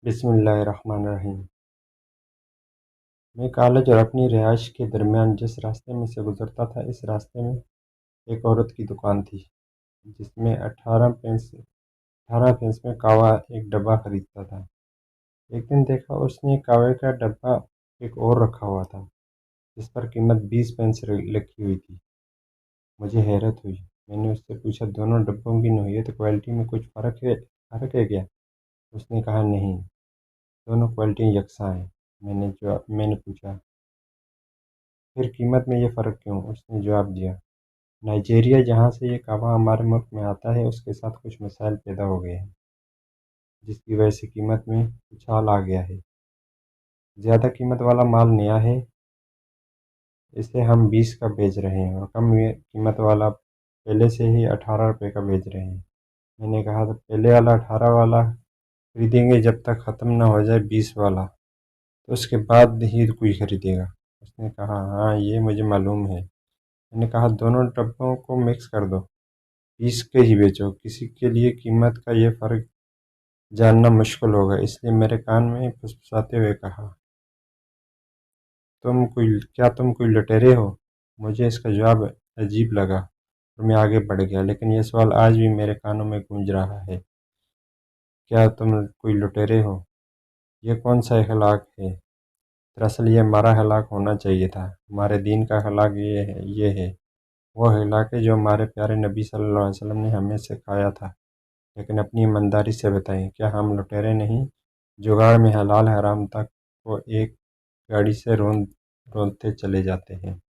बिस्मिल्लाहिर्रहमानिर्रहीम। मैं कॉलेज और अपनी रिहाइश के दरमियान जिस रास्ते में से गुजरता था, इस रास्ते में एक औरत की दुकान थी जिसमें 18 पेंस में कहवा एक डब्बा खरीदता था। एक दिन देखा उसने कहवे का डब्बा एक और रखा हुआ था जिस पर कीमत 20 पेंस लिखी हुई थी। मुझे हैरत हुई। मैंने उससे पूछा, दोनों डब्बों की नोयत क्वालिटी में कुछ फ़र्क है क्या? उसने कहा, नहीं, दोनों क्वालिटी यकसा हैं। मैंने पूछा, फिर कीमत में ये फ़र्क क्यों? उसने जवाब दिया, नाइजीरिया जहाँ से ये कहवा हमारे मुल्क में आता है उसके साथ कुछ मसाइल पैदा हो गए हैं जिसकी वजह से कीमत में उछाल आ गया है। ज़्यादा कीमत वाला माल नया है, इसे हम 20 का बेच रहे हैं और कम कीमत वाला पहले से ही 18 रुपये का बेच रहे हैं। मैंने कहा, तो पहले वाला 18 वाला खरीदेंगे जब तक ख़त्म ना हो जाए 20 वाला, तो उसके बाद ही कोई खरीदेगा। उसने कहा, हाँ, ये मुझे मालूम है। मैंने कहा, दोनों डब्बों को मिक्स कर दो, 20 के ही बेचो। किसी के लिए कीमत का ये फ़र्क जानना मुश्किल होगा, इसलिए मेरे कान में फुसफुसाते हुए कहा, क्या तुम कोई लुटेरे हो? मुझे इसका जवाब अजीब लगा और मैं आगे बढ़ गया, लेकिन यह सवाल आज भी मेरे कानों में गूंज रहा है। क्या तुम कोई लुटेरे हो? यह कौन सा अखलाक है? दरअसल यह हमारा अखलाक होना चाहिए था। हमारे दीन का अखलाक ये है, वो अखलाक है जो हमारे प्यारे नबी सल्लल्लाहु अलैहि वसल्लम ने हमें सिखाया था। लेकिन अपनी ईमानदारी से बताएं, क्या हम लुटेरे नहीं? जुगाड़ में हलाल हराम तक को एक गाड़ी से रोंदते चले जाते हैं।